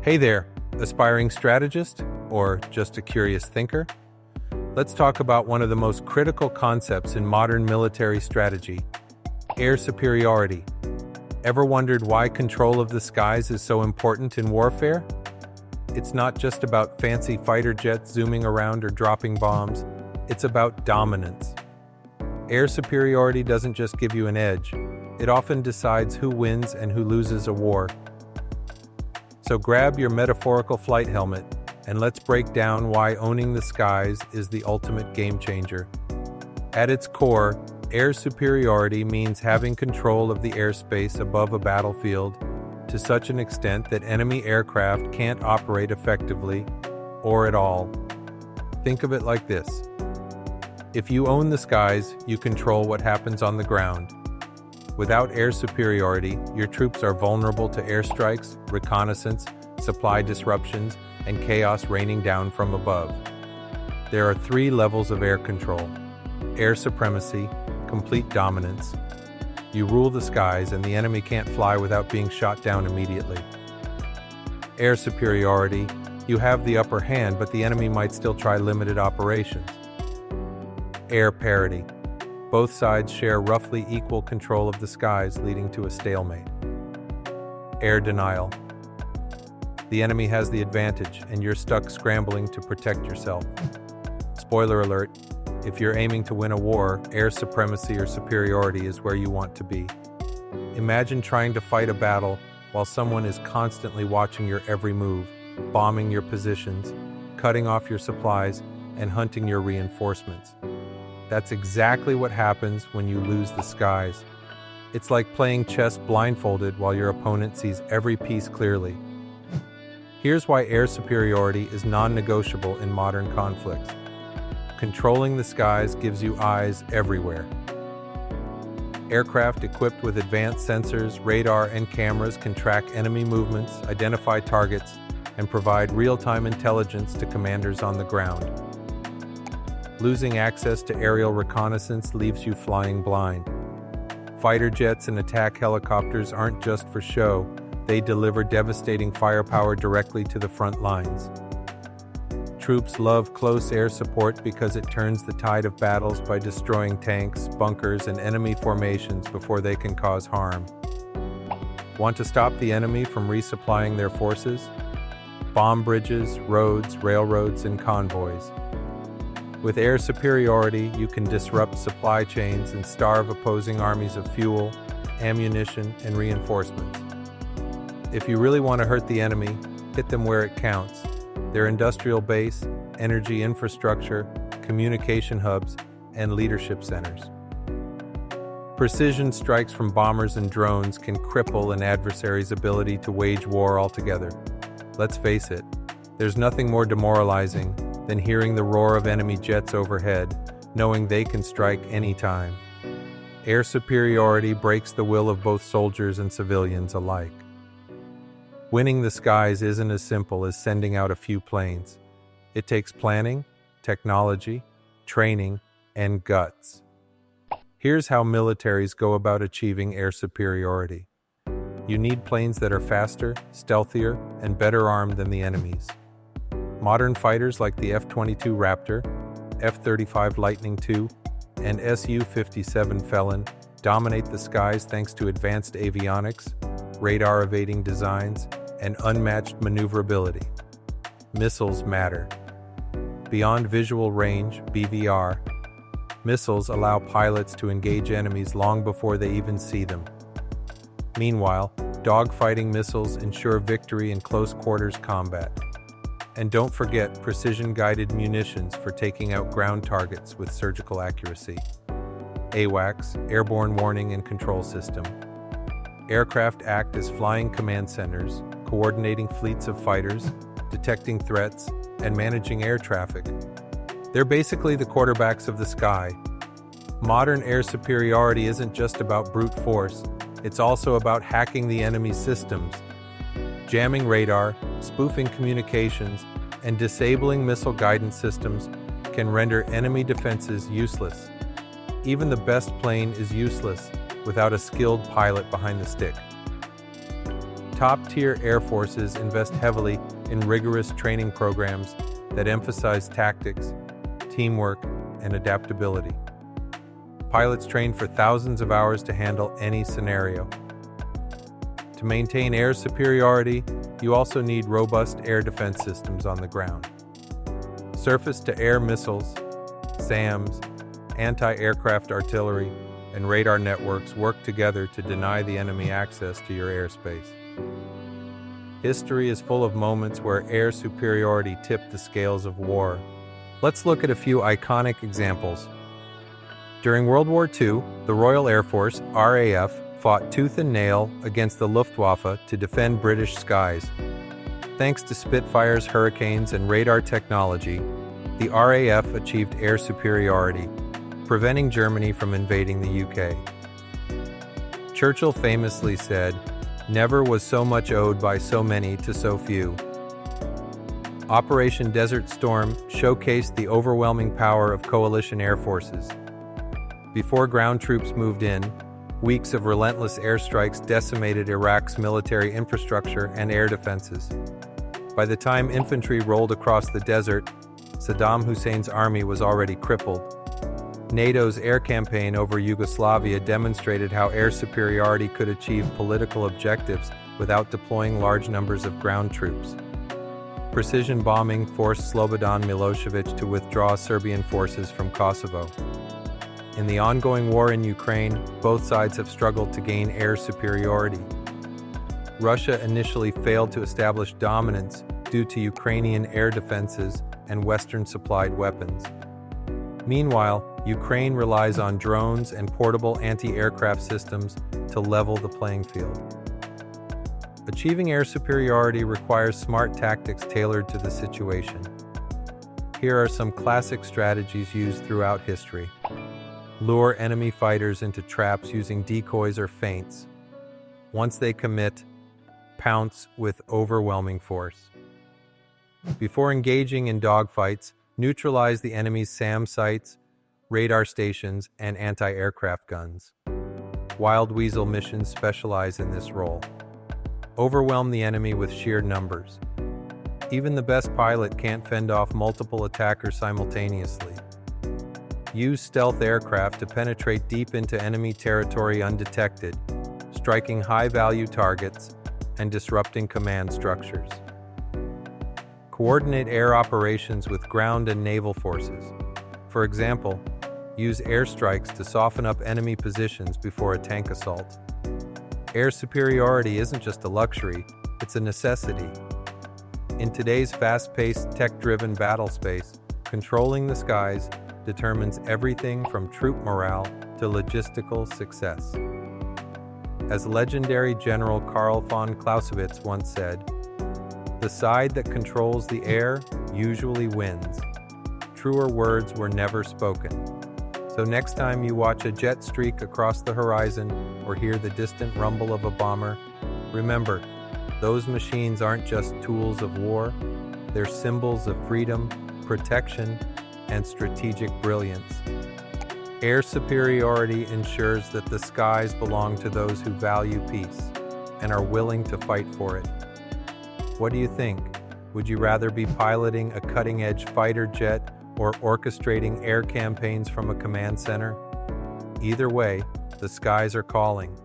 Hey there, aspiring strategist or just a curious thinker? Let's talk about one of the most critical concepts in modern military strategy, air superiority. Ever wondered why control of the skies is so important in warfare? It's not just about fancy fighter jets zooming around or dropping bombs, it's about dominance. Air superiority doesn't just give you an edge, it often decides who wins and who loses a war. So grab your metaphorical flight helmet and let's break down why owning the skies is the ultimate game changer. At its core, air superiority means having control of the airspace above a battlefield to such an extent that enemy aircraft can't operate effectively or at all. Think of it like this. If you own the skies, you control what happens on the ground. Without air superiority, your troops are vulnerable to airstrikes, reconnaissance, supply disruptions, and chaos raining down from above. There are 3 levels of air control. Air supremacy, complete dominance. You rule the skies and the enemy can't fly without being shot down immediately. Air superiority, you have the upper hand, but the enemy might still try limited operations. Air parity. Both sides share roughly equal control of the skies, leading to a stalemate. Air denial. The enemy has the advantage, and you're stuck scrambling to protect yourself. Spoiler alert, if you're aiming to win a war, air supremacy or superiority is where you want to be. Imagine trying to fight a battle while someone is constantly watching your every move, bombing your positions, cutting off your supplies, and hunting your reinforcements. That's exactly what happens when you lose the skies. It's like playing chess blindfolded while your opponent sees every piece clearly. Here's why air superiority is non-negotiable in modern conflicts. Controlling the skies gives you eyes everywhere. Aircraft equipped with advanced sensors, radar, and cameras can track enemy movements, identify targets, and provide real-time intelligence to commanders on the ground. Losing access to aerial reconnaissance leaves you flying blind. Fighter jets and attack helicopters aren't just for show, they deliver devastating firepower directly to the front lines. Troops love close air support because it turns the tide of battles by destroying tanks, bunkers, and enemy formations before they can cause harm. Want to stop the enemy from resupplying their forces? Bomb bridges, roads, railroads, and convoys. With air superiority, you can disrupt supply chains and starve opposing armies of fuel, ammunition, and reinforcements. If you really want to hurt the enemy, hit them where it counts. Their industrial base, energy infrastructure, communication hubs, and leadership centers. Precision strikes from bombers and drones can cripple an adversary's ability to wage war altogether. Let's face it, there's nothing more demoralizing than hearing the roar of enemy jets overhead, knowing they can strike anytime. Air superiority breaks the will of both soldiers and civilians alike. Winning the skies isn't as simple as sending out a few planes. It takes planning, technology, training, and guts. Here's how militaries go about achieving air superiority. You need planes that are faster, stealthier, and better armed than the enemy's. Modern fighters like the F-22 Raptor, F-35 Lightning II, and Su-57 Felon dominate the skies thanks to advanced avionics, radar-evading designs, and unmatched maneuverability. Missiles matter. Beyond visual range, BVR, missiles allow pilots to engage enemies long before they even see them. Meanwhile, dogfighting missiles ensure victory in close-quarters combat. And don't forget precision-guided munitions for taking out ground targets with surgical accuracy. AWACS, Airborne Warning and Control System. Aircraft act as flying command centers, coordinating fleets of fighters, detecting threats, and managing air traffic. They're basically the quarterbacks of the sky. Modern air superiority isn't just about brute force, it's also about hacking the enemy's systems. Jamming radar, spoofing communications, and disabling missile guidance systems can render enemy defenses useless. Even the best plane is useless without a skilled pilot behind the stick. Top-tier air forces invest heavily in rigorous training programs that emphasize tactics, teamwork, and adaptability. Pilots train for thousands of hours to handle any scenario. To maintain air superiority, you also need robust air defense systems on the ground. Surface-to-air missiles, SAMs, anti-aircraft artillery, and radar networks work together to deny the enemy access to your airspace. History is full of moments where air superiority tipped the scales of war. Let's look at a few iconic examples. During World War II, the Royal Air Force, RAF, fought tooth and nail against the Luftwaffe to defend British skies. Thanks to Spitfires, Hurricanes, and radar technology, the RAF achieved air superiority, preventing Germany from invading the UK. Churchill famously said, "Never was so much owed by so many to so few." Operation Desert Storm showcased the overwhelming power of coalition air forces. Before ground troops moved in, weeks of relentless airstrikes decimated Iraq's military infrastructure and air defenses. By the time infantry rolled across the desert, Saddam Hussein's army was already crippled. NATO's air campaign over Yugoslavia demonstrated how air superiority could achieve political objectives without deploying large numbers of ground troops. Precision bombing forced Slobodan Milosevic to withdraw Serbian forces from Kosovo. In the ongoing war in Ukraine, both sides have struggled to gain air superiority. Russia initially failed to establish dominance due to Ukrainian air defenses and Western-supplied weapons. Meanwhile, Ukraine relies on drones and portable anti-aircraft systems to level the playing field. Achieving air superiority requires smart tactics tailored to the situation. Here are some classic strategies used throughout history. Lure enemy fighters into traps using decoys or feints. Once they commit, pounce with overwhelming force. Before engaging in dogfights, neutralize the enemy's SAM sites, radar stations, and anti-aircraft guns. Wild Weasel missions specialize in this role. Overwhelm the enemy with sheer numbers. Even the best pilot can't fend off multiple attackers simultaneously. Use stealth aircraft to penetrate deep into enemy territory undetected, striking high-value targets and disrupting command structures. Coordinate air operations with ground and naval forces. For example, use airstrikes to soften up enemy positions before a tank assault. Air superiority isn't just a luxury, it's a necessity. In today's fast-paced, tech-driven battle space, controlling the skies determines everything from troop morale to logistical success. As legendary General Karl von Clausewitz once said, "The side that controls the air usually wins." Truer words were never spoken. So next time you watch a jet streak across the horizon or hear the distant rumble of a bomber, remember, those machines aren't just tools of war, they're symbols of freedom, protection, and strategic brilliance. Air superiority ensures that the skies belong to those who value peace and are willing to fight for it. What do you think? Would you rather be piloting a cutting-edge fighter jet or orchestrating air campaigns from a command center? Either way, the skies are calling.